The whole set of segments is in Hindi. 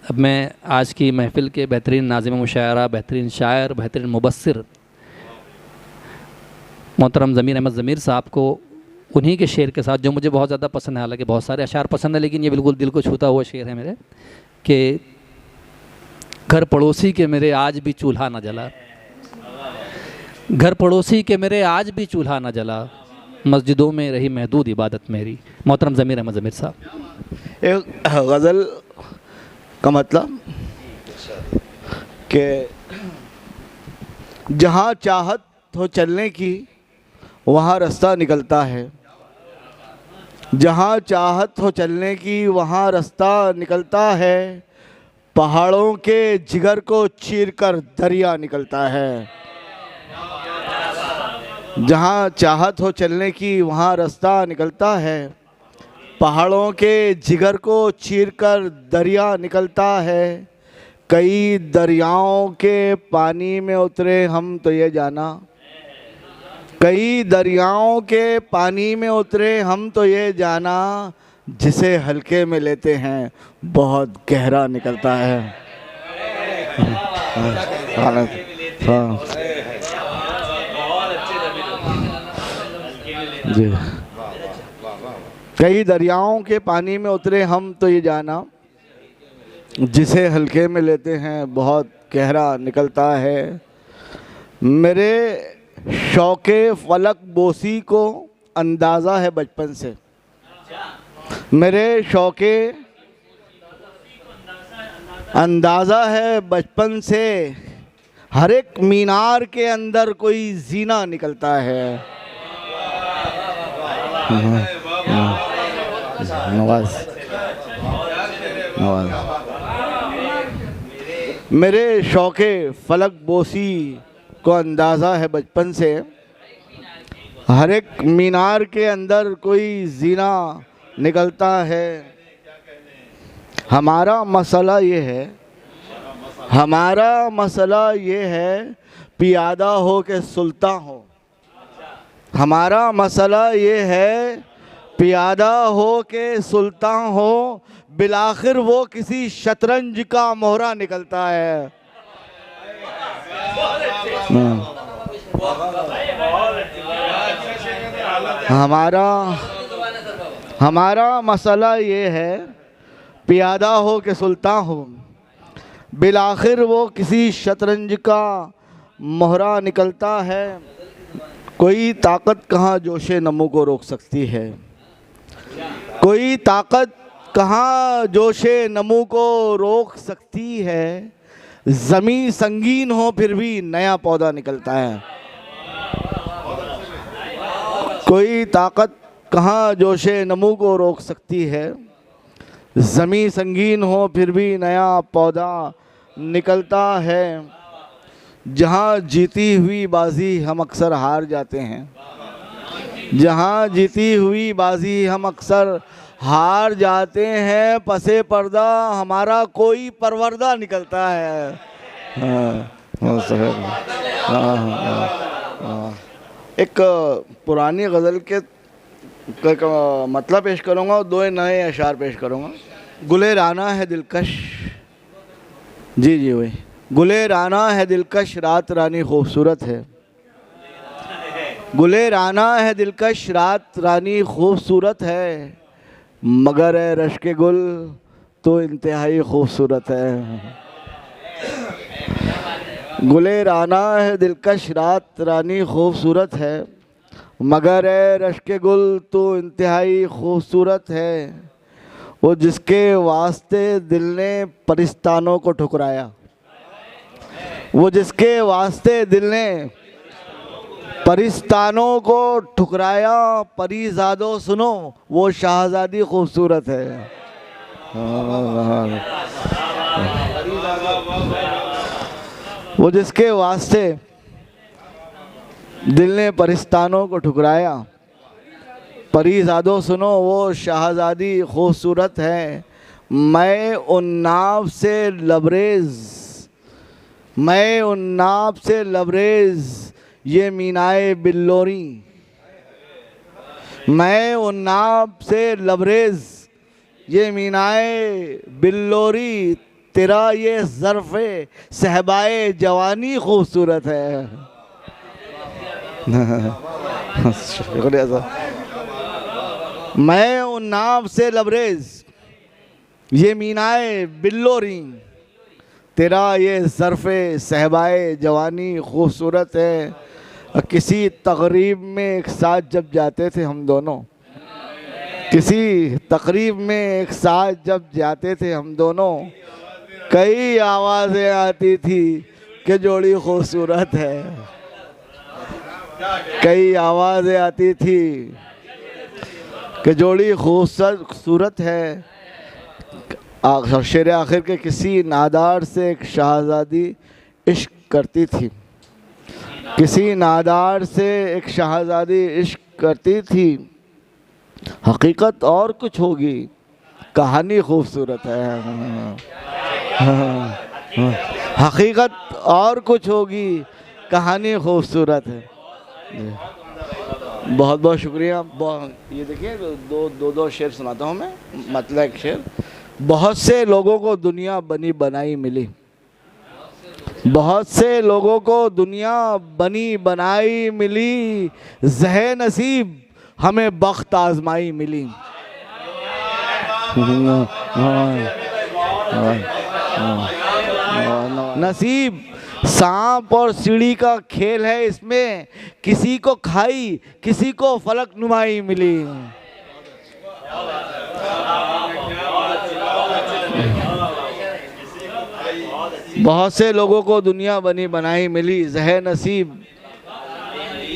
अब मैं आज की महफ़िल के बेहतरीन नाज़िम मुशायरा, बेहतरीन शायर, बेहतरीन मुबस्सिर मोहतरम ज़मीर अहमद ज़मीर साहब को उन्हीं के शेर के साथ, जो मुझे बहुत ज़्यादा पसंद है, हालांकि बहुत सारे अशार पसंद है लेकिन ये बिल्कुल दिल को छूता हुआ शेर है मेरे, कि घर पड़ोसी के मेरे आज भी चूल्हा न जला, घर पड़ोसी के मेरे आज भी चूल्हा न जला, मस्जिदों में रही महदूद इबादत मेरी। मोहतरम ज़मीर अहमद ज़मीर साहब। एक गज़ल का मतलब कि जहाँ चाहत हो चलने की वहाँ रास्ता निकलता है, जहाँ चाहत हो चलने की वहाँ रास्ता निकलता है, पहाड़ों के जिगर को चीरकर दरिया निकलता है। जहाँ चाहत हो चलने की वहाँ रास्ता निकलता है, पहाड़ों के जिगर को चीरकर दरिया निकलता है। कई दरियाओं के पानी में उतरे हम तो ये जाना, कई दरियाओं के पानी में उतरे हम तो ये जाना, जिसे हल्के में लेते हैं बहुत गहरा निकलता है। जी, कई दरियाओं के पानी में उतरे हम तो ये जाना, जिसे हल्के में लेते हैं बहुत गहरा निकलता है। मेरे शौक़े फलक बोसी को अंदाज़ा है बचपन से, मेरे शौक़े अंदाज़ा है बचपन से, हर एक मीनार के अंदर कोई जीना निकलता है। नवाज नवाज मेरे शौक़े फलक बोसी को अंदाज़ा है बचपन से, हर एक मीनार के अंदर कोई जीना निकलता है। हमारा मसला ये है, हमारा मसला ये है, पियादा हो के सुल्तान हो। हमारा मसला ये है, पियादा हो के सुल्तान हो, बिलाखिर वो किसी शतरंज का मोहरा निकलता है। हमारा मसला ये है, पियादा हो के सुल्तान हो, बिलाखिर वो किसी शतरंज का मोहरा निकलता है। कोई ताकत कहाँ जोशे नमो को रोक सकती है, कोई ताकत कहाँ जोशे नमो को रोक सकती है, ज़मीं संगीन हो फिर भी नया पौधा निकलता है। कोई ताकत कहाँ जोशे नमो को रोक सकती है, ज़मीं संगीन हो फिर भी नया पौधा निकलता है। जहाँ जीती हुई बाजी हम अक्सर हार जाते हैं, जहाँ जीती हुई बाजी हम अक्सर हार जाते हैं, पसे पर्दा हमारा कोई परवरदा निकलता है। एक पुरानी गज़ल के मतलब पेश करूँगा और दो नए अशार पेश करूँगा। गुले राना है दिलकश, जी जी वही, गुले राना है दिलकश रात रानी खूबसूरत है, गुले राना है दिलकश रात रानी खूबसूरत है, मगर है रश के गुल तो इंतहाई खूबसूरत है। गुले राना है दिलकश रात रानी खूबसूरत है, मगर है रश के गुल तो इंतहाई खूबसूरत है। वो जिसके वास्ते दिल ने परिस्तानों को ठुकराया, वो जिसके वास्ते दिल ने परिस्तानों को ठुकराया, परीज़ादो सुनो वो शाहज़ादी खूबसूरत है। वो जिसके वास्ते दिल ने परिस्तानों को ठुकराया, परीज़ादो सुनो वो शाहज़ादी खूबसूरत है। मैं उन्नाव से लबरेज़, मैं उन्नाव से लबरेज़ ये मीनाए बिल्लोरी, मैं उन्नाव से लबरेज़ ये मीनाए बिल्लोरी, तेरा ये ज़र्फ़े सहबाए जवानी खूबसूरत है। शुक्रिया सर। मैं उन नाम से लबरेज ये मीनाए बिल्लोरी, तेरा ये ज़र्फ़े सहबाए जवानी खूबसूरत है। किसी तकरीब में एक साथ जब जाते थे हम दोनों, किसी तकरीब में एक साथ जब जाते थे हम दोनों, कई आवाज़ें आती थी कि जोड़ी खूबसूरत है। कई आवाज़ें आती थी कि जोड़ी खूबसूरत है। शेर आखिर के किसी नादार से एक शहज़ादी इश्क करती थी, किसी नादार से एक शहज़ादी इश्क करती थी। हकीकत और कुछ होगी, कहानी खूबसूरत है। हकीकत और कुछ होगी, कहानी खूबसूरत है। बहुत बहुत शुक्रिया। ये देखिए दो शेर सुनाता हूँ मैं, मतलब एक शेर। बहुत से लोगों को दुनिया बनी बनाई मिली, बहुत से लोगों को दुनिया बनी बनाई मिली, ज़हे नसीब हमें बख्त आजमाई मिली। नसीब सांप और सीढ़ी का खेल है, इसमें किसी को खाई किसी को फलक नुमाई मिली। बहुत से लोगों को दुनिया बनी बनाई मिली, ज़हे नसीब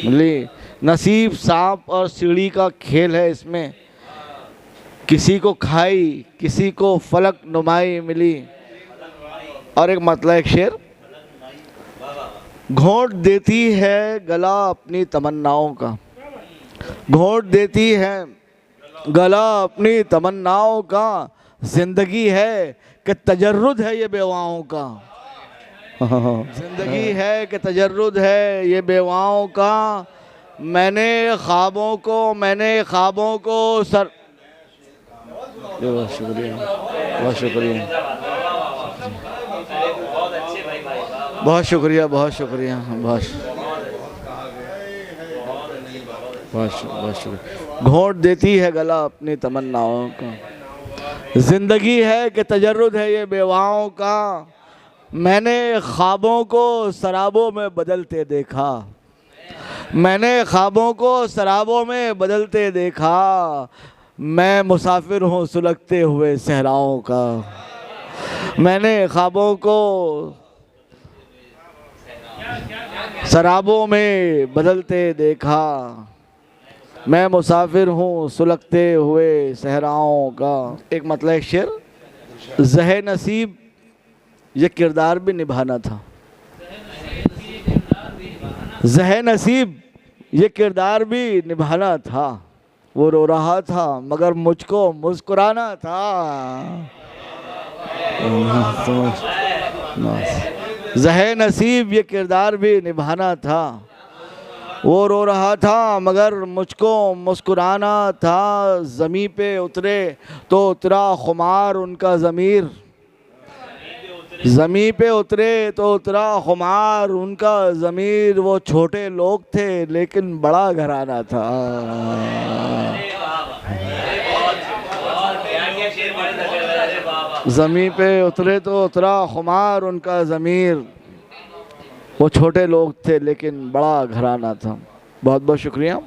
मिली। नसीब सांप और सीढ़ी का खेल है, इसमें किसी को खाई किसी को फलक नुमाई मिली। और एक मतलब एक शेर। घोंट देती है गला अपनी तमन्नाओं का, घोंट देती है गला अपनी तमन्नाओं का, जिंदगी है कि तजर्रुद है ये बेवाओं का। जिंदगी है कि तजर्रुद है ये बेवाओं का। मैंने ख्वाबों को सर। बहुत शुक्रिया, बहुत शुक्रिया, बहुत शुक्रिया, बहुत शुक्रिया, बहुत शुक्रिया। घोंट देती है गला अपनी तमन्नाओं का, जिंदगी है कि तजर्रुद है ये बेवाओं का। मैंने ख्वाबों को शराबों में बदलते देखा, मैंने ख्वाबों को शराबों में बदलते देखा। मैं मुसाफिर हूँ सुलगते हुए सहराओं का। मैंने ख्वाबों को शराबों में बदलते देखा, मैं मुसाफिर हूँ सुलगते हुए सहराओं का। एक मतलब एक शेर। ज़हे नसीब ये किरदार भी निभाना था, ज़हे नसीब ये किरदार भी निभाना था। वो रो रहा था मगर मुझको मुस्कुराना था। ज़हे नसीब ये किरदार भी निभाना था। वो रो रहा था मगर मुझको मुस्कुराना था। ज़मीं पे उतरे तो उतरा खुमार उनका ज़मीर, ज़मीं पे उतरे तो उतरा खुमार उनका ज़मीर। वो छोटे लोग थे लेकिन बड़ा घराना था। ज़मीं पे उतरे तो उतरा खुमार उनका ज़मीर। वो छोटे लोग थे लेकिन बड़ा घराना था। बहुत बहुत शुक्रिया।